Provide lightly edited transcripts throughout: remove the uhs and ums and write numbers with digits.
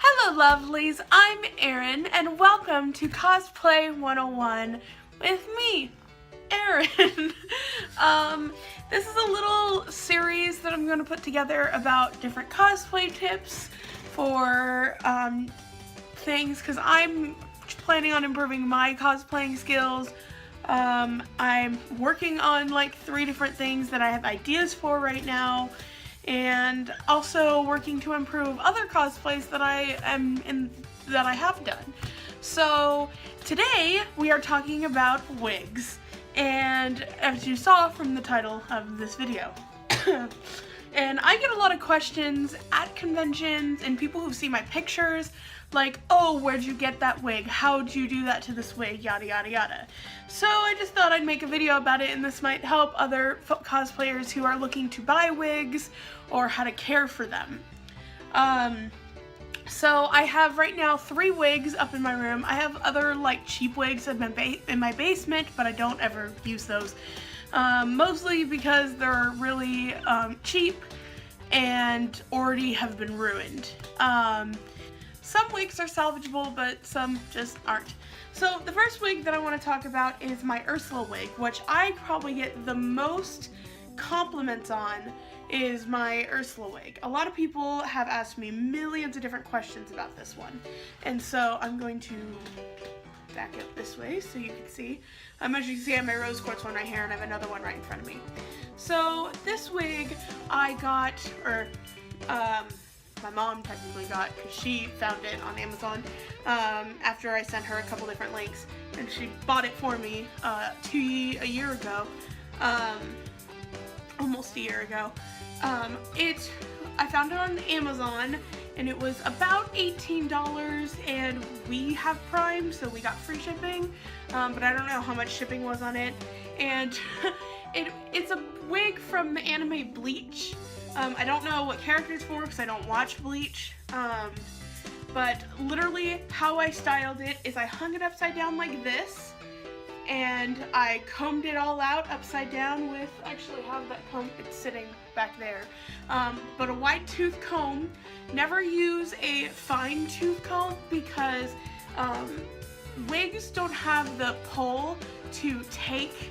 Hello lovelies, I'm Erynn and welcome to Cosplay 101 with me, Erynn. This is a little series that I'm going to put together about different cosplay tips for things because I'm planning on improving my cosplaying skills. I'm working on like 3 different things that I have ideas for right now, and also working to improve other cosplays that I have done. So today we are talking about wigs, and as you saw from the title of this video. And I get a lot of questions at conventions and people who see my pictures like, oh, where'd you get that wig? How'd you do that to this wig? Yada yada yada. So I just thought I'd make a video about it, and this might help other cosplayers who are looking to buy wigs or how to care for them. So I have right now 3 wigs up in my room. I have other like cheap wigs in my basement, but I don't ever use those. Mostly because they're really cheap and already have been ruined. Some wigs are salvageable, but some just aren't. So the first wig that I want to talk about is my Ursula wig, which I probably get the most compliments on is my Ursula wig. A lot of people have asked me millions of different questions about this one, and so I'm going to back up this way so you can see. As you can see, I have my rose quartz one right here, and I have another one right in front of me. So this wig I got, or my mom technically got, because she found it on Amazon after I sent her a couple different links, and she bought it for me a year ago, almost a year ago. I found it on Amazon, and it was about $18, and we have Prime, so we got free shipping, but I don't know how much shipping was on it. And it's a wig from the anime Bleach. I don't know what character it's for because I don't watch Bleach, but literally how I styled it is I hung it upside down like this, and I combed it all out upside down with, I actually have that comb, it's sitting back there, but a wide tooth comb. Never use a fine tooth comb because wigs don't have the pull to take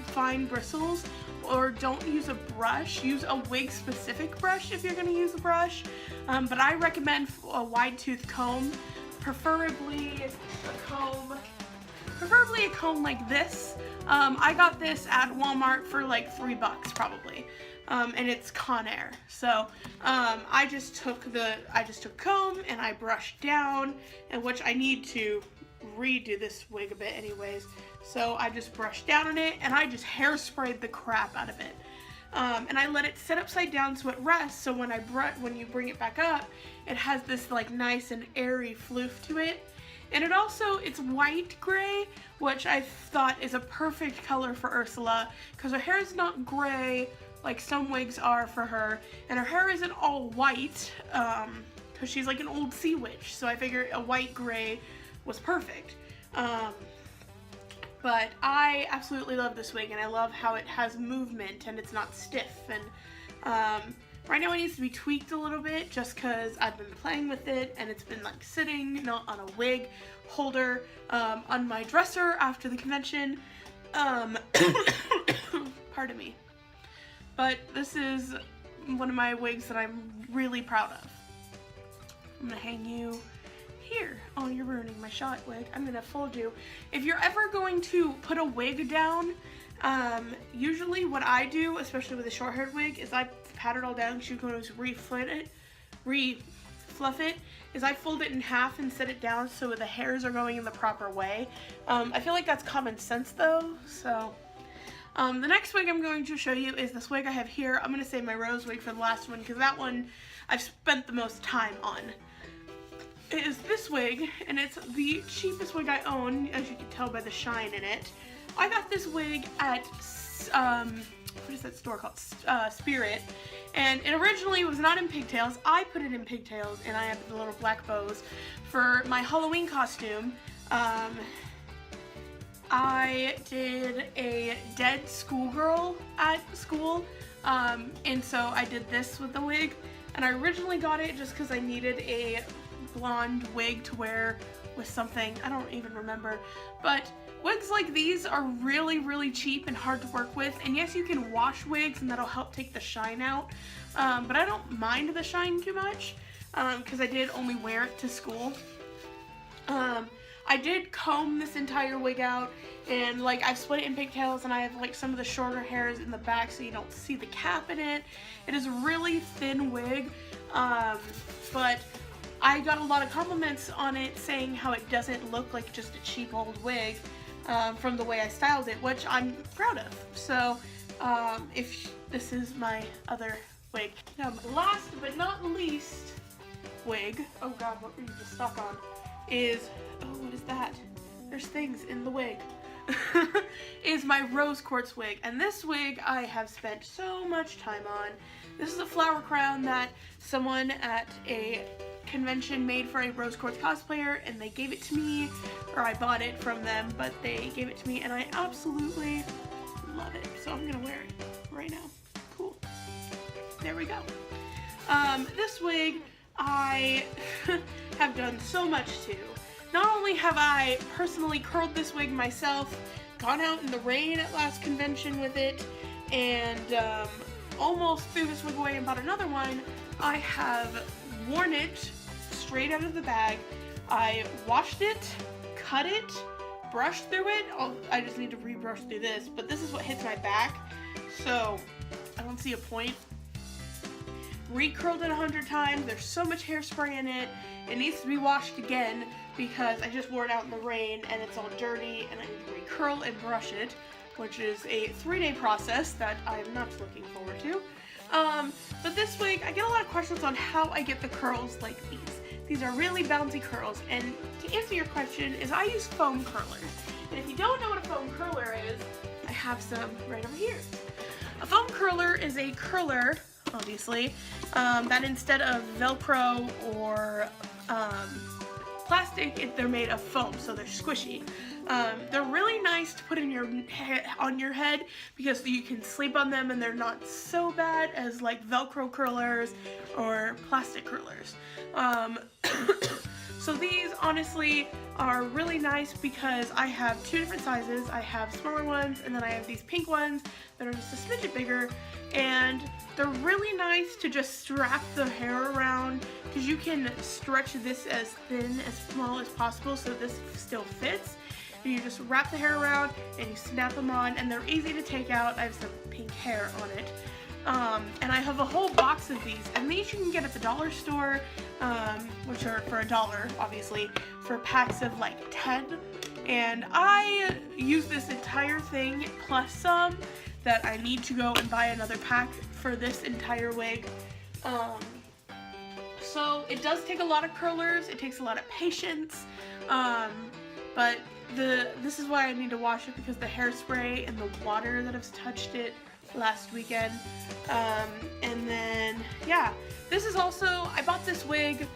fine bristles, or don't use a brush. Use a wig specific brush if you're going to use a brush, but I recommend a wide tooth comb, preferably a comb like this. I got this at Walmart for like $3 probably, and it's Conair. So I just took comb and I brushed down, and which I need to redo this wig a bit anyways. So I just brushed down on it, and I just hairsprayed the crap out of it. And I let it sit upside down so it rests, so when you bring it back up, it has this like nice and airy floof to it. And it's white gray, which I thought is a perfect color for Ursula, because her hair is not gray like some wigs are for her, and her hair isn't all white, because she's like an old sea witch, so I figured a white gray was perfect. But I absolutely love this wig, and I love how it has movement and it's not stiff. And right now it needs to be tweaked a little bit just because I've been playing with it, and it's been like sitting not on a wig holder on my dresser after the convention. Pardon me. But this is one of my wigs that I'm really proud of. I'm gonna hang you here. Oh, you're ruining my shot, wig. I'm gonna fold you. If you're ever going to put a wig down, usually what I do, especially with a short-haired wig, is I pat it all down. She's going to refluff it, is I fold it in half and set it down so the hairs are going in the proper way. I feel like that's common sense though, so. The next wig I'm going to show you is this wig I have here. I'm gonna save my rose wig for the last one because that one I've spent the most time on. It is this wig, and it's the cheapest wig I own, as you can tell by the shine in it. I got this wig at, what is that store called? Spirit, and it originally was not in pigtails. I put it in pigtails, and I have the little black bows for my Halloween costume. I did a dead schoolgirl at school, and so I did this with the wig, and I originally got it just because I needed a blonde wig to wear with something. I don't even remember. But wigs like these are really, really cheap and hard to work with. And yes, you can wash wigs and that'll help take the shine out. But I don't mind the shine too much because I did only wear it to school. I did comb this entire wig out, and like I've split it in pigtails, and I have like some of the shorter hairs in the back so you don't see the cap in it. It is a really thin wig, but I got a lot of compliments on it saying how it doesn't look like just a cheap old wig from the way I styled it, which I'm proud of. So if this is my other wig. Now, last but not least wig, oh god, what were you just stuck on, is, oh, what is that? There's things in the wig. Is my rose quartz wig. And this wig I have spent so much time on. This is a flower crown that someone at a convention made for a rose quartz cosplayer, and they gave it to me, or I bought it from them, but they gave it to me and I absolutely love it. So I'm gonna wear it right now. Cool. There we go. This wig I have done so much to. Not only have I personally curled this wig myself, gone out in the rain at last convention with it, and almost threw this wig away and bought another one, I have worn it straight out of the bag. I washed it, cut it, brushed through it. I just need to rebrush through this, but this is what hits my back, so I don't see a point. Recurled it 100 times. There's so much hairspray in it. It needs to be washed again because I just wore it out in the rain and it's all dirty, and I need to recurl and brush it, which is a 3-day process that I'm not looking forward to. But this wig, I get a lot of questions on how I get the curls like these. These are really bouncy curls, and to answer your question is I use foam curlers. And if you don't know what a foam curler is, I have some right over here. A foam curler is a curler, obviously, that instead of Velcro or plastic, they're made of foam, so they're squishy. They're really nice to put in on your head because you can sleep on them and they're not so bad as like Velcro curlers or plastic curlers. So these honestly are really nice because I have 2 different sizes. I have smaller ones and then I have these pink ones that are just a smidget bigger, and they're really nice to just strap the hair around because you can stretch this as thin, as small as possible so this still fits. And you just wrap the hair around and you snap them on, and they're easy to take out. I have some pink hair on it. And I have a whole box of these, and these you can get at the dollar store, which are for $1, obviously, for packs of like 10. And I use this entire thing plus some that I need to go and buy another pack for this entire wig. So it does take a lot of curlers, it takes a lot of patience, but this is why I need to wash it, because the hairspray and the water that has touched it last weekend. And then, yeah, this is also, I bought this wig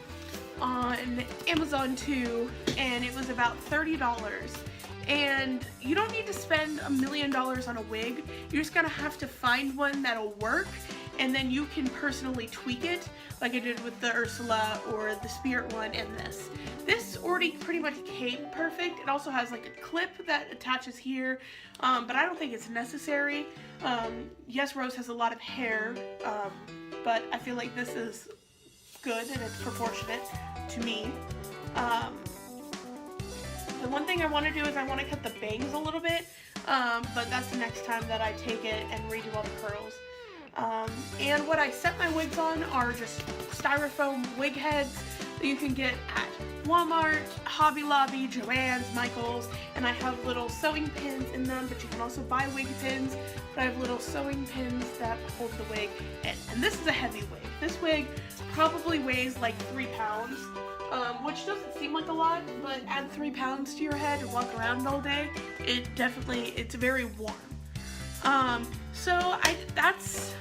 on Amazon too, and it was about $30. And you don't need to spend $1 million on a wig. You're just gonna have to find one that'll work, and then you can personally tweak it like I did with the Ursula or the Spirit one and this. This already pretty much came perfect. It also has like a clip that attaches here, but I don't think it's necessary. Yes, Rose has a lot of hair, but I feel like this is good and it's proportionate to me. The one thing I want to do is I want to cut the bangs a little bit, but that's the next time that I take it and redo all the curls. And what I set my wigs on are just styrofoam wig heads that you can get at Walmart, Hobby Lobby, Joann's, Michael's, and I have little sewing pins in them, but you can also buy wig pins. But I have little sewing pins that hold the wig in. And this is a heavy wig. This wig probably weighs like 3 pounds. Which doesn't seem like a lot, but add 3 pounds to your head and walk around all day, it's very warm. So that's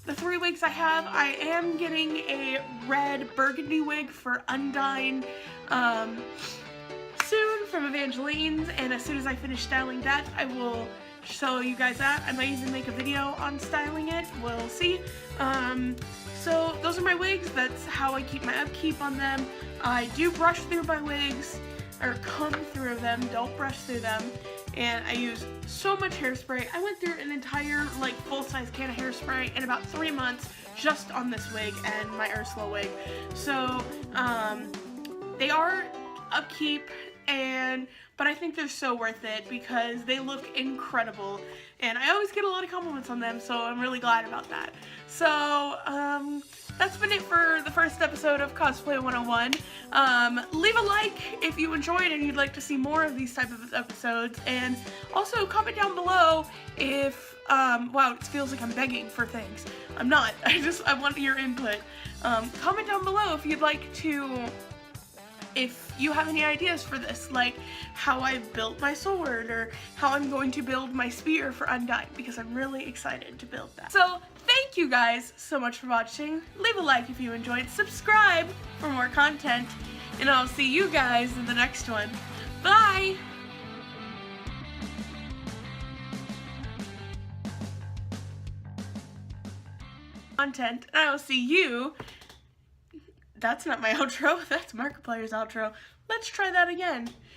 the 3 wigs I have. I am getting a red burgundy wig for Undyne soon from Evangeline's, and as soon as I finish styling that, I will show you guys that. I might even make a video on styling it, we'll see. So those are my wigs. That's how I keep my upkeep on them. I do brush through my wigs, or comb through them, don't brush through them, and I use so much hairspray. I went through an entire like full-size can of hairspray in about 3 months just on this wig and my Ursula wig. So they are upkeep, but I think they're so worth it because they look incredible, and I always get a lot of compliments on them, so I'm really glad about that. So that's been it for the first episode of Cosplay 101. Leave a like if you enjoyed and you'd like to see more of these type of episodes, and also comment down below if wow, it feels like I'm begging for things. I'm not. I want your input. Comment down below if you'd like to, if you have any ideas for this, like how I built my sword or how I'm going to build my spear for Undyne, because I'm really excited to build that. So thank you guys so much for watching. Leave a like if you enjoyed, subscribe for more content, and I'll see you guys in the next one. Bye! Content, and I will see you. That's not my outro, that's Markiplier's outro. Let's try that again.